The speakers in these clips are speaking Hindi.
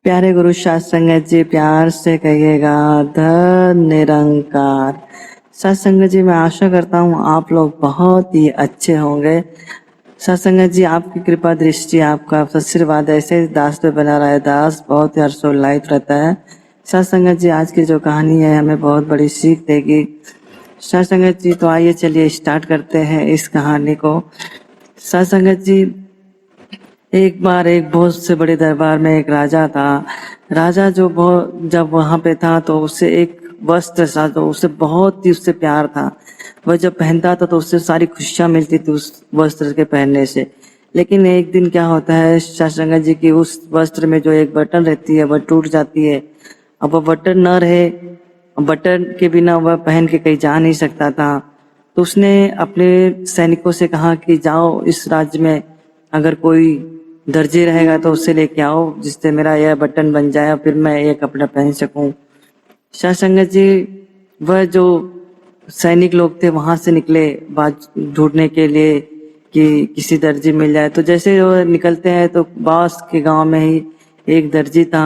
प्यारे गुरु सत्संगत जी, प्यार से कहिएगा धन निरंकार। सत्संगत जी, मैं आशा करता हूँ आप लोग बहुत ही अच्छे होंगे। सत्संगत जी, आपकी कृपा दृष्टि, आपका आशीर्वाद ऐसे दास पे बना रहा है। दास बहुत ही हर्षोल्लासित रहता है। सत्संगत जी, आज की जो कहानी है हमें बहुत बड़ी सीख देगी। सत्संगत जी, तो आइए चलिए स्टार्ट करते हैं इस कहानी को। सत्संगत जी, एक बार एक बहुत से बड़े दरबार में एक राजा था। राजा जो बहुत जब वहां पे था तो उसे एक वस्त्र था, तो उसे बहुत ही उससे प्यार था। वह जब पहनता था तो उससे सारी खुशियां मिलती थी उस वस्त्र के पहनने से। लेकिन एक दिन क्या होता है सत्संगत जी की, उस वस्त्र में जो एक बटन रहती है वह टूट जाती है। अब वह बटन न रहे, बटन के बिना वह पहन के कहीं जा नहीं सकता था। तो उसने अपने सैनिकों से कहा कि जाओ इस राज्य में अगर कोई दर्जी रहेगा तो उससे लेके आओ, जिससे मेरा यह बटन बन जाए और फिर मैं ये कपड़ा पहन सकूं। सत्संगत जी, वह जो सैनिक लोग थे वहां से निकले बात ढूंढने के लिए कि किसी दर्जी मिल जाए। तो जैसे वो निकलते हैं तो पास के गांव में ही एक दर्जी था।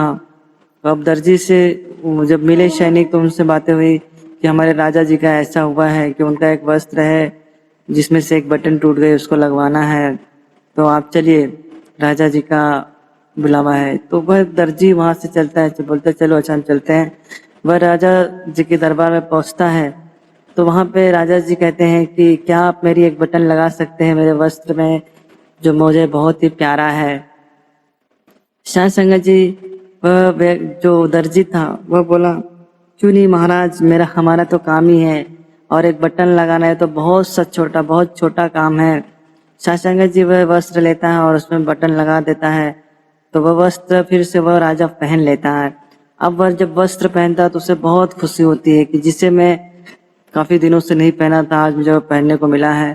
तो अब दर्जी से जब मिले सैनिक तो उनसे बातें हुई कि हमारे राजा जी का ऐसा हुआ है कि उनका एक वस्त्र है जिसमें से एक बटन टूट गई, उसको लगवाना है। तो आप चलिए, राजा जी का बुलावा है। तो वह दर्जी वहां से चलता है, तो बोलते चलो अच्छा हम चलते हैं। वह राजा जी के दरबार में पहुंचता है तो वहां पे राजा जी कहते हैं कि क्या आप मेरी एक बटन लगा सकते हैं मेरे वस्त्र में, जो मुझे बहुत ही प्यारा है। शाह संगत जी, जो दर्जी था वह बोला क्यों नहीं महाराज, मेरा हमारा तो काम ही है और एक बटन लगाना है तो बहुत छोटा काम है। शाह जी वह वस्त्र लेता है और उसमें बटन लगा देता है। तो वह वस्त्र फिर से वह राजा पहन लेता है। अब वह जब वस्त्र पहनता है तो उसे बहुत खुशी होती है कि जिसे मैं काफी दिनों से नहीं पहना था, आज मुझे पहनने को मिला है।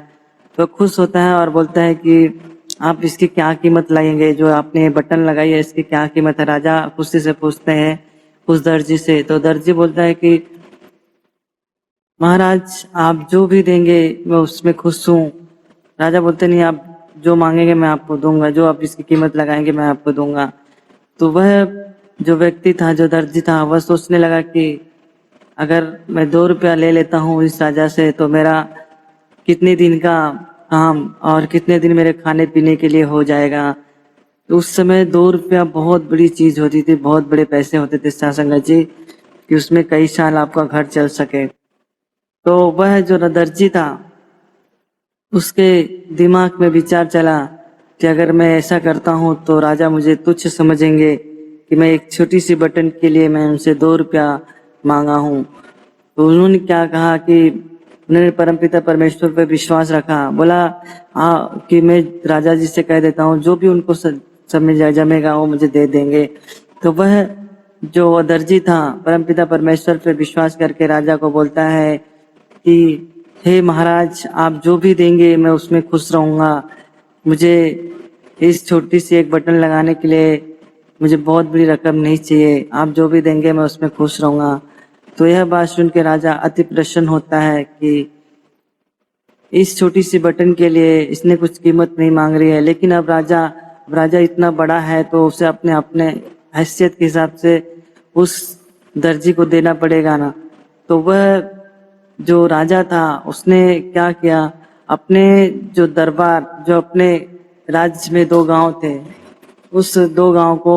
तो खुश होता है और बोलता है कि आप इसकी क्या कीमत लगाएंगे, जो आपने बटन लगाई है इसकी क्या कीमत है। राजा खुशी से पूछते हैं उस दर्जी से। तो दर्जी बोलता है कि महाराज आप जो भी देंगे मैं उसमें खुश हूँ। राजा बोलते नहीं, आप जो मांगेंगे मैं आपको दूंगा, जो आप इसकी कीमत लगाएंगे मैं आपको दूंगा। तो वह जो व्यक्ति था, जो दर्जी था, वह सोचने लगा कि अगर मैं 2 रुपया ले लेता हूँ इस राजा से तो मेरा कितने दिन का काम और कितने दिन मेरे खाने पीने के लिए हो जाएगा। तो उस समय 2 रुपया बहुत बड़ी चीज होती थी, बहुत बड़े पैसे होते थे संगत जी, कि उसमें कई साल आपका घर चल सके। तो वह जो दर्जी था उसके दिमाग में विचार चला कि अगर मैं ऐसा करता हूँ तो राजा मुझे तुच्छ समझेंगे कि मैं एक छोटी सी बटन के लिए मैं उनसे 2 रुपया मांगा हूँ। तो उन्होंने क्या कहा कि उन्होंने परमपिता परमेश्वर पर विश्वास रखा। बोला हाँ कि मैं राजा जी से कह देता हूँ जो भी उनको समझ जमेगा वो मुझे दे देंगे। तो वह जो दर्जी था परमपिता परमेश्वर पर विश्वास करके राजा को बोलता है कि हे महाराज आप जो भी देंगे मैं उसमें खुश रहूंगा। मुझे इस छोटी सी एक बटन लगाने के लिए मुझे बहुत बड़ी रकम नहीं चाहिए, आप जो भी देंगे मैं उसमें खुश रहूंगा। तो यह बात सुन के राजा अति प्रसन्न होता है कि इस छोटी सी बटन के लिए इसने कुछ कीमत नहीं मांग रही है। लेकिन अब राजा इतना बड़ा है तो उसे अपने अपने हैसियत के हिसाब से उस दर्जी को देना पड़ेगा ना। तो वह जो राजा था उसने क्या किया, अपने जो दरबार, जो अपने राज्य में 2 गांव थे, उस 2 गांव को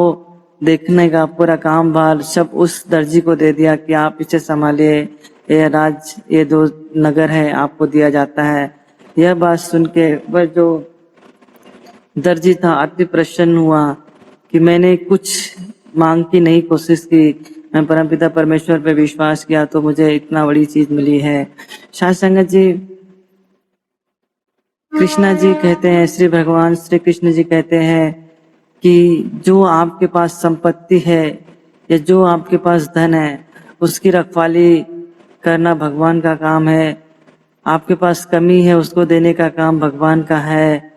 देखने का पूरा काम भार सब उस दर्जी को दे दिया कि आप इसे संभालिए, ये 2 नगर है आपको दिया जाता है। यह बात सुन के वह जो दर्जी था अति प्रसन्न हुआ कि मैंने कुछ मांग की नहीं कोशिश की, मैं परमपिता परमेश्वर पे विश्वास किया तो मुझे इतना बड़ी चीज मिली है। साध संगत जी, कृष्णा जी कहते हैं, श्री भगवान श्री कृष्ण जी कहते हैं कि जो आपके पास संपत्ति है या जो आपके पास धन है उसकी रखवाली करना भगवान का काम है। आपके पास कमी है उसको देने का काम भगवान का है।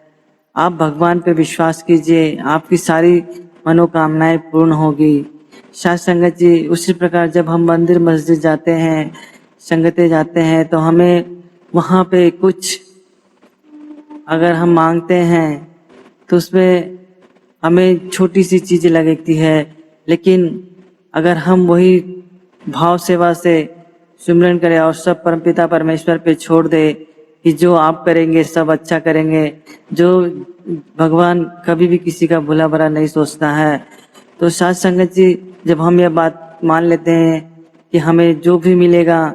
आप भगवान पे विश्वास कीजिए, आपकी सारी मनोकामनाएं पूर्ण होगी। साथ संगत जी, उसी प्रकार जब हम मंदिर मस्जिद जाते हैं, संगते जाते हैं तो हमें वहां पे कुछ अगर हम मांगते हैं तो उसमें हमें छोटी सी चीजें लगती है, लेकिन अगर हम वही भाव सेवा से सिमरन करें और सब परमपिता परमेश्वर पे छोड़ दे कि जो आप करेंगे सब अच्छा करेंगे, जो भगवान कभी भी किसी का भला बुरा नहीं सोचता है। तो साथ संगत जी, जब हम यह बात मान लेते हैं कि हमें जो भी मिलेगा,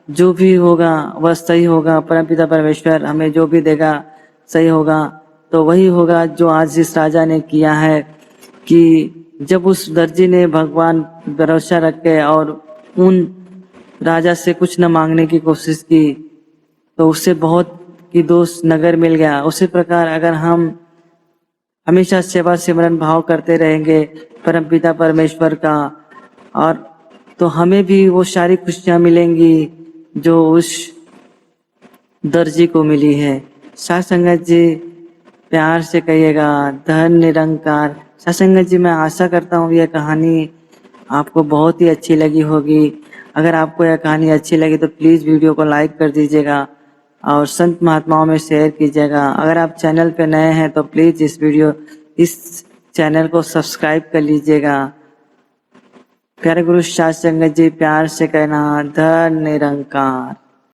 जो भी होगा वह सही होगा, परमपिता परमेश्वर हमें जो भी देगा सही होगा, तो वही होगा जो आज इस राजा ने किया है कि जब उस दर्जी ने भगवान भरोसा रख के और उन राजा से कुछ न मांगने की कोशिश की तो उससे बहुत ही दोस्त नगर मिल गया। उसी प्रकार अगर हम हमेशा सेवा सिमरन भाव करते रहेंगे परमपिता परमेश्वर का, और तो हमें भी वो सारी खुशियां मिलेंगी जो उस दर्जी को मिली है। साथ संगत जी, प्यार से कहिएगा धन निरंकार। साथ संगत जी, मैं आशा करता हूँ यह कहानी आपको बहुत ही अच्छी लगी होगी। अगर आपको यह कहानी अच्छी लगी तो प्लीज़ वीडियो को लाइक कर दीजिएगा और संत महात्माओं में शेयर कीजिएगा। अगर आप चैनल पे नए हैं तो प्लीज़ इस चैनल को सब्सक्राइब कर लीजिएगा। प्यारे गुरु साथ संगत जी, प्यार से कहना धन निरंकार।